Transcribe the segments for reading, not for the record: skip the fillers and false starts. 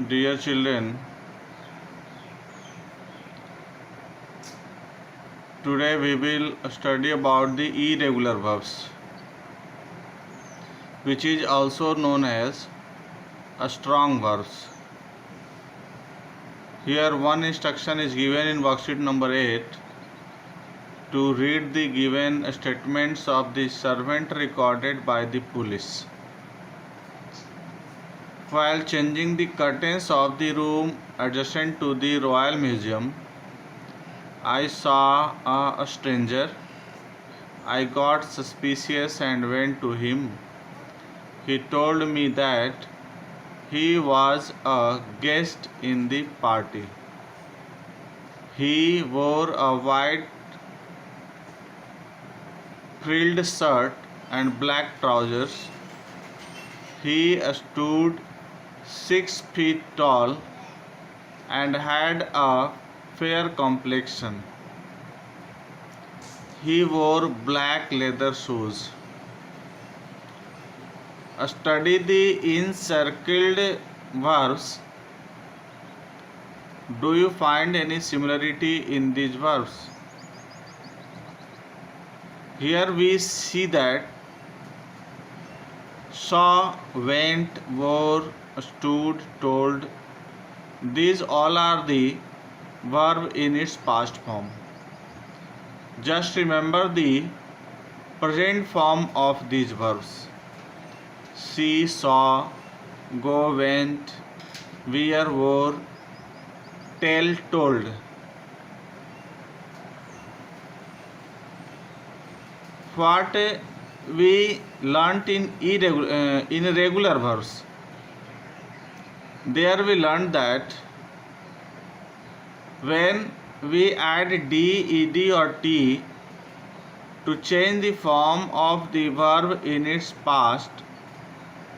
Dear children, today we will study about the irregular verbs, which is also known as a strong verbs. Here one instruction is given in worksheet number 8 to read the given statements of the servant recorded by the police. While changing the curtains of the room adjacent to the Royal Museum, I saw a stranger. I got suspicious and went to him. He told me that he was a guest in the party. He wore a white frilled shirt and black trousers. He stood 6 feet tall and had a fair complexion. He wore black leather shoes. Study the encircled verbs. Do you find any similarity in these verbs? Here we see that saw, went, wore, stood, told. These all are the verb in its past form. Just remember the present form of these verbs. See, saw, go, went, wear, wore, tell, told. What we learnt in irregular verbs. There we learned that when we add d, ed or t to change the form of the verb in its past,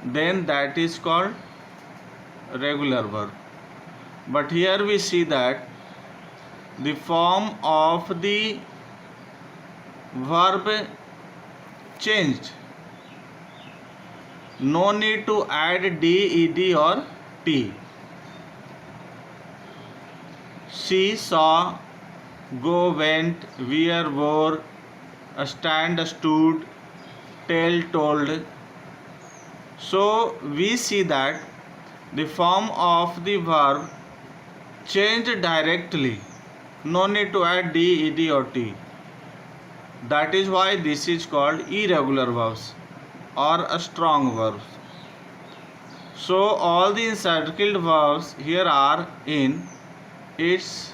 then that is called regular verb. But here we see that the form of the verb changed. No need to add d, ed or t. See, saw, go, went, wear, wore, stand, stood, tell, told. So we see that the form of the verb changed directly. No need to add d, ed or t. That is why this is called irregular verbs or a strong verbs. So all the encircled verbs here are in its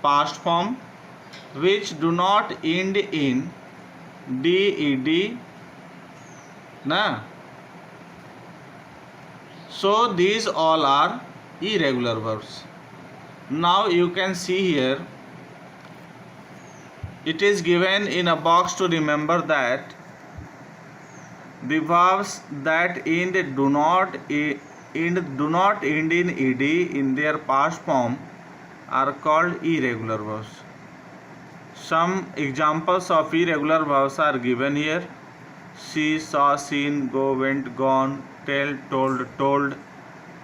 past form, which do not end in d, ed, na. So these all are irregular verbs. Now you can see here, it is given in a box to remember that the verbs that do not end in ed in their past form are called irregular verbs. Some examples of irregular verbs are given here. See, saw, seen, go, went, gone, tell, told, told,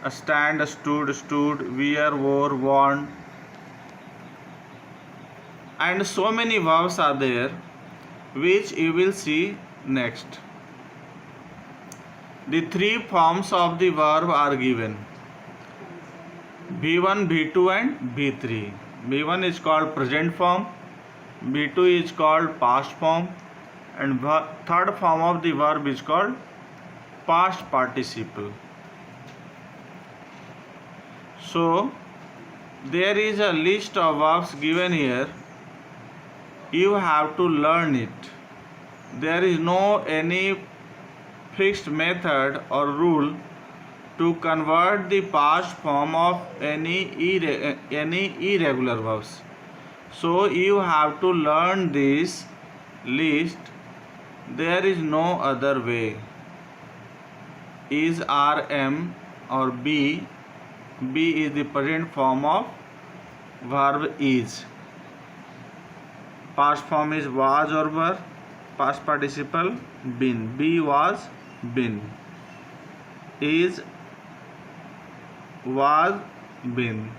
stand, stood, stood, wear, wore, worn, and so many verbs are there, which you will see next. The three forms of the verb are given: B1, B2 and B3. B1 is called present form, B2 is called past form, and third form of the verb is called past participle. So there is a list of verbs given here. You have to learn it. There is no any fixed method or rule to convert the past form of any irregular verbs. So you have to learn this list. There is no other way. Is, are, am or be. Be is the present form of verb is. Past form is was or were. Past participle been. Be, was, been. Is, was, been.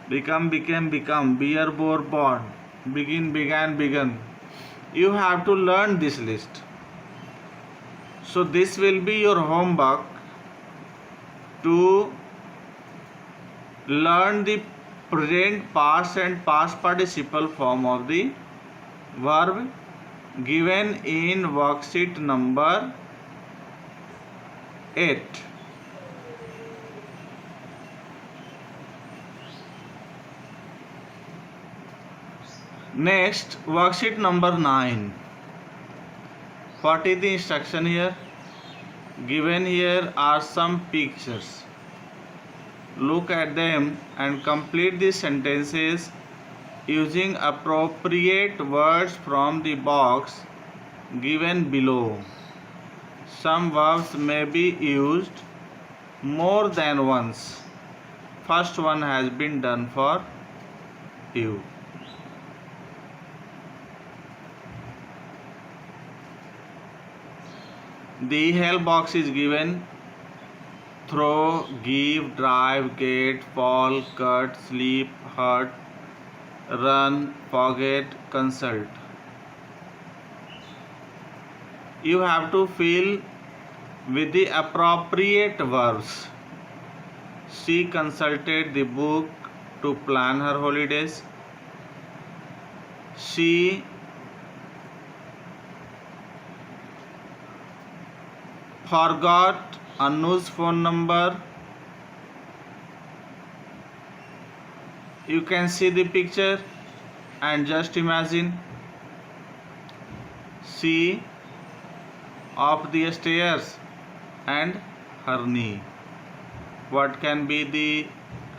Become, became, become. Bear, bore, born. Begin, began, begun. You have to learn this list. So this will be your homework to learn the present, past and past participle form of the verb given in worksheet number 8. Next, worksheet number 9. What is the instruction here? Given here are some pictures. Look at them and complete the sentences using appropriate words from the box given below. Some verbs may be used more than once. First one has been done for you. The help box is given: throw, give, drive, get, fall, cut, sleep, hurt, run, forget, consult. You have to fill with the appropriate verbs. She consulted the book to plan her holidays. She forgot Anu's phone number. You can see the picture and just imagine. She up the stairs and her knee. What can be the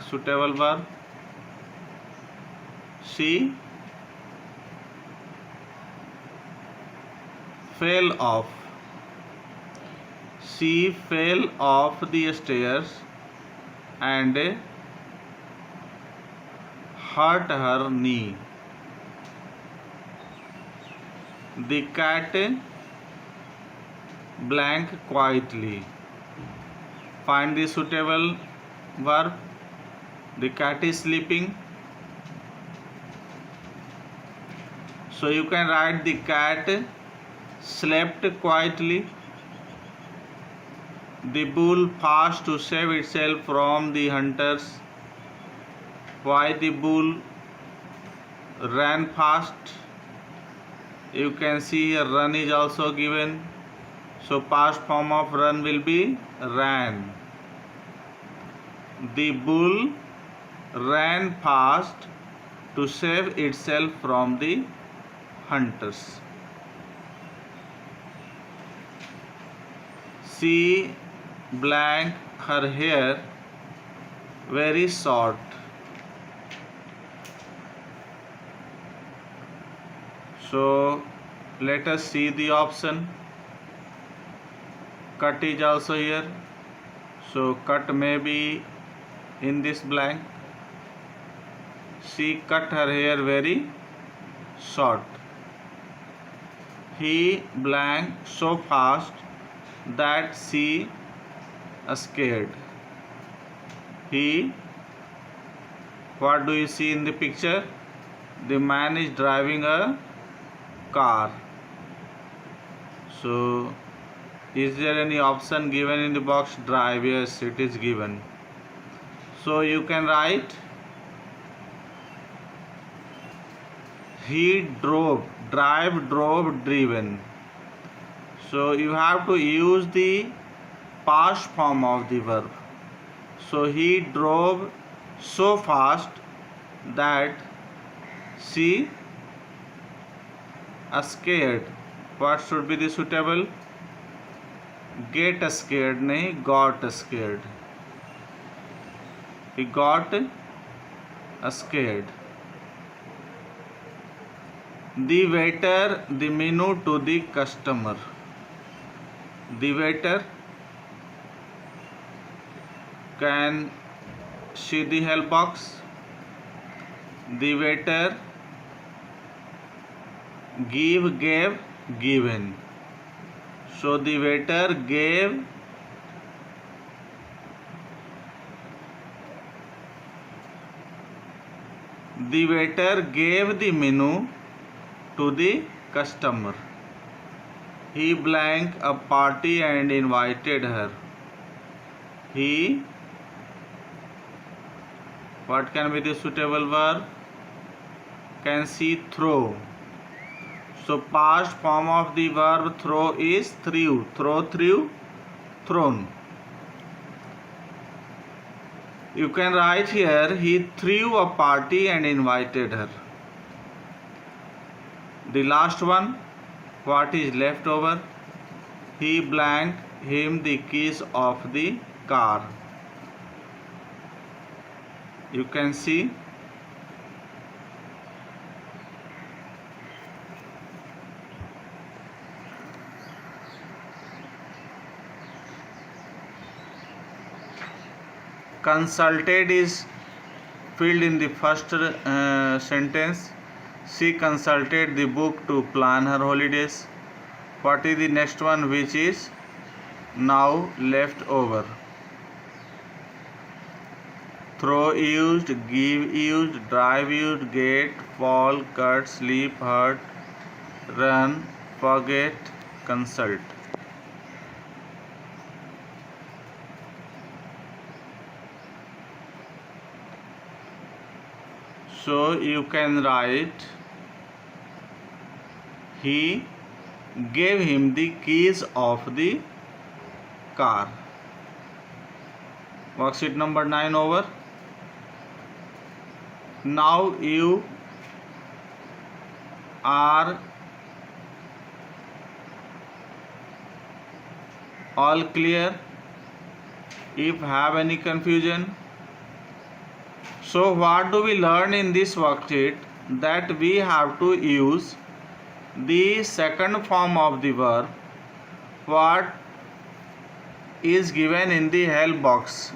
suitable verb? She fell off. She fell off the stairs and hurt her knee. The cat blank quietly. Find the suitable verb. The cat is sleeping. So you can write the cat slept quietly. The bull fast to save itself from the hunters. Why the bull ran fast? You can see here run is also given. So past form of run will be ran. The bull ran fast to save itself from the hunters. She blank her hair very short. So let us see the option. Cut is also here. So cut may be in this blank. She cut her hair very short. He blank so fast that she scared. He, what do you see in the picture? The man is driving a car. So is there any option given in the box? Drive. Yes, it is given. So you can write he drove. Drive, drove, driven. So you have to use the past form of the verb. So he drove so fast that she scared. What should be the suitable? Get scared, nahi, got scared. He got scared. The waiter the menu to the customer. The waiter can see the help box. The waiter give, gave, given. So the waiter gave The waiter gave the menu to the customer. He blank a party and invited her. He, what can be the suitable verb? Can see throw. So past form of the verb throw is threw. Throw, threw, thrown. You can write here, he threw a party and invited her. The last one, what is left over? He blanked him the keys of the car. You can see. Consulted is filled in the first sentence. She consulted the book to plan her holidays. What is the next one which is now left over? Throw used, give used, drive used, get, fall, cut, sleep, hurt, run, forget, consult. So you can write, he gave him the keys of the car. Worksheet number 9 over. Now you are all clear. If have any confusion, so what do we learn in this worksheet? That we have to use the second form of the verb what is given in the help box.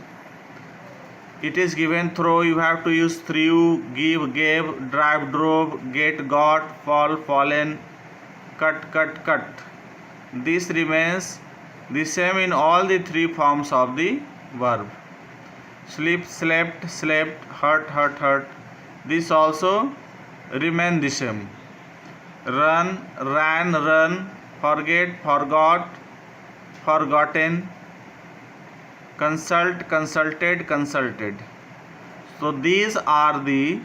It is given throw, you have to use threw, give, gave, drive, drove, get, got, fall, fallen, cut, cut, cut. This remains the same in all the three forms of the verb. Sleep, slept, slept, hurt, hurt, hurt. This also remain the same. Run, ran, run, forget, forgot, forgotten, consult, consulted, consulted. So these are the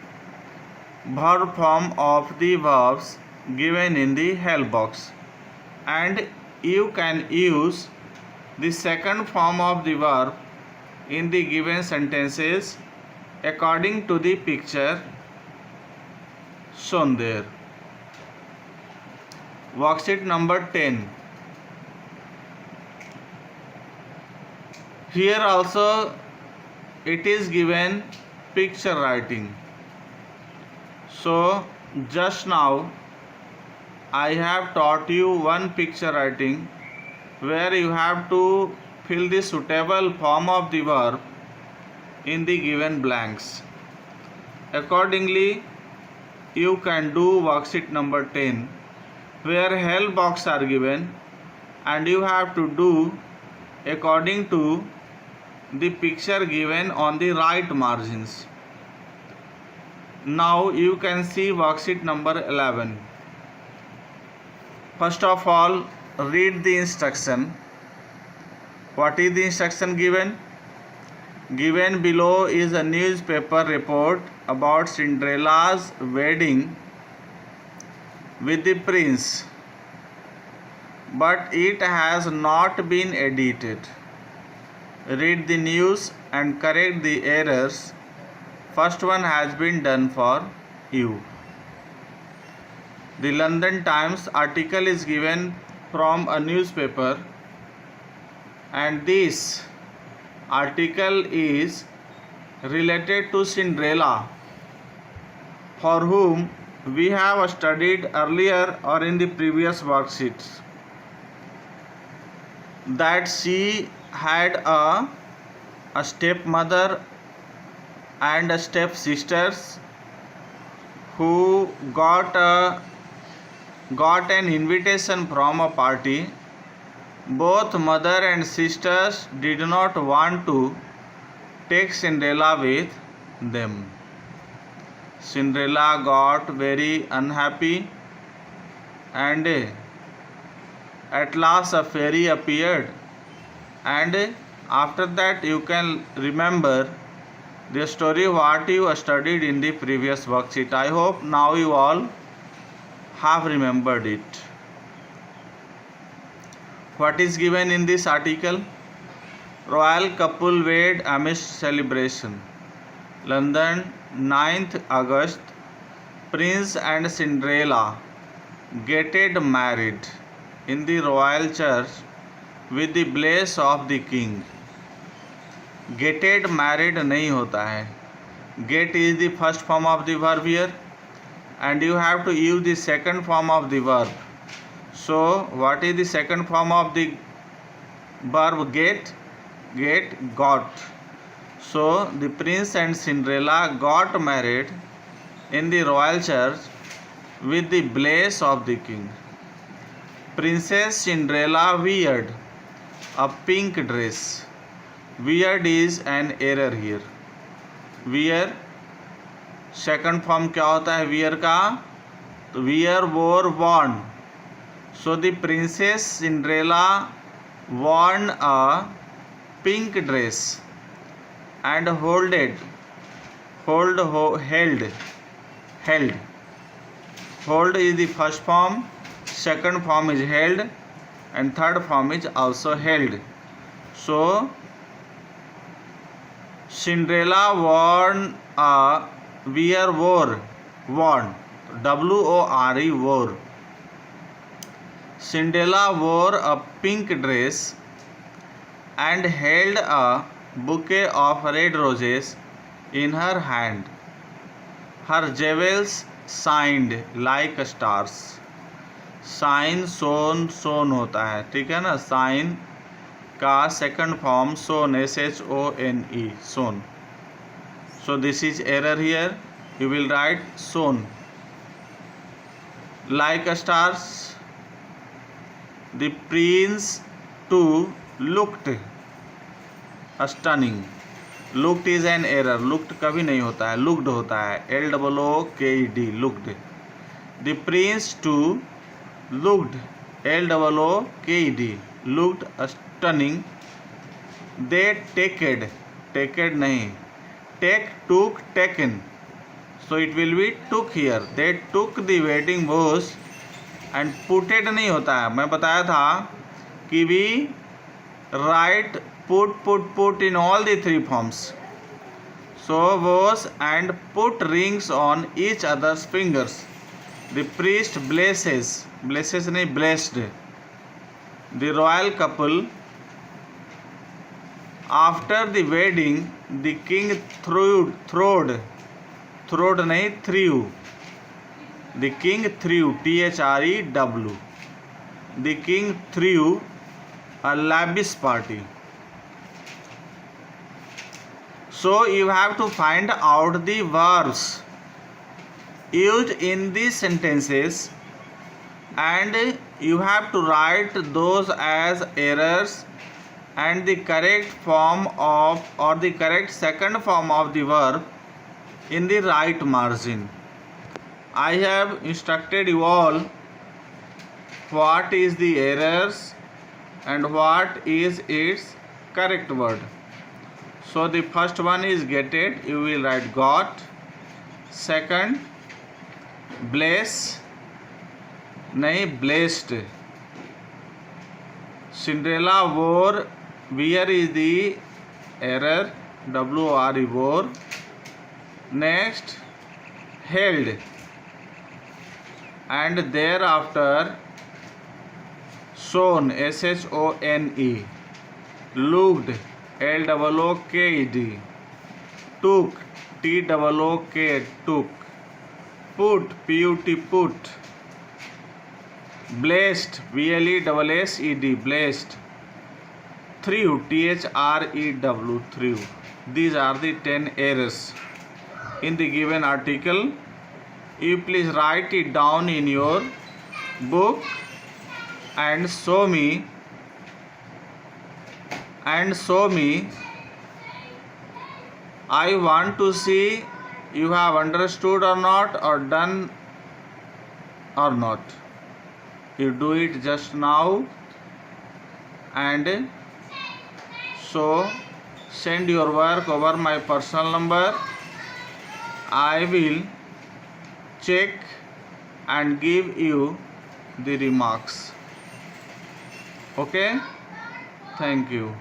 verb form of the verbs given in the help box, and you can use the second form of the verb in the given sentences according to the picture shown there. Worksheet number 10. Here also it is given picture writing. So just now I have taught you one picture writing where you have to fill the suitable form of the verb in the given blanks. Accordingly, you can do worksheet number 10 where help box are given and you have to do according to the picture given on the right margins. Now you can see worksheet number 11. First of all, read the instruction. What is the instruction given? Given below is a newspaper report about Cinderella's wedding with the prince, but it has not been edited. Read the news and correct the errors. First one has been done for you. The London Times article is given from a newspaper, and this article is related to Cinderella, for whom we have studied earlier or in the previous worksheets, that she had a stepmother and a stepsisters who got an invitation from a party. Both mother and sisters did not want to take Cinderella with them. Cinderella got very unhappy, and at last a fairy appeared, and after that you can remember the story what you studied in the previous worksheet. I hope now you all have remembered it. What is given in this article? Royal couple wed amidst celebration. London, 9th August. Prince and Cinderella getted married in the royal church with the bless of the king. Getted married नहीं होता है. Get is the first form of the verb here, and you have to use the second form of the verb. So what is the second form of the verb get? Get, got. So the prince and Cinderella got married in the royal church with the bless of the king. Princess Cinderella weared a pink dress. Weird is an error here. Wear second form क्या होता है wear का? तो wear, wore, worn. So the princess Cinderella worn a pink dress and held. Hold is the first form, second form is held, and third form is also held. So Cinderella worn worn, W-O-R-E, wore. Cinderella wore a pink dress and held a bouquet of red roses in her hand. Her jewels shined like stars. Shine, shone होता है, ठीक है ना. Shine का second form shone, S-H-O-N-E, shone. So this is error here. You will write shone. Like stars. The prince too looked stunning. Looked is an error. Looked कभी नहीं होता है, looked होता है. L-O-O-K-E-D, looked. The prince too looked, L-O-O-K-E-D, looked stunning. They taked नहीं, took, taken. So it will be took here. They took the wedding vows and put it नहीं होता है. मैं बताया था कि we write put in all the three forms. So vows and put rings on each other's fingers. The priest blesses नहीं, blessed the royal couple. After the wedding, the king threw नहीं, threw. The king threw, T-H-R-E-W. The king threw a lavish party. So you have to find out the verbs used in these sentences, and you have to write those as errors and the correct form of or the correct second form of the verb in the right margin. I have instructed you all what is the errors and what is its correct word. So the first one is getted, you will write got. Second, bless नहीं, blessed. Cinderella wore, wear is the error, W-O-R-E, wore. Next, held, and thereafter shone, S-H-O-N-E. Looked, L-O-O-K-E-D. Took, T-O-O-K, took. Put, P-U-T, put. Blessed, B-L-E-S-S-E-D, blessed. Threw, T-H-R-E-W, threw. These are the 10 errors in the given article. You please write it down in your book and show me. I want to see you have understood or not, or done or not. You do it just now, and so send your work over my personal number. I will check and give you the remarks. Okay, thank you.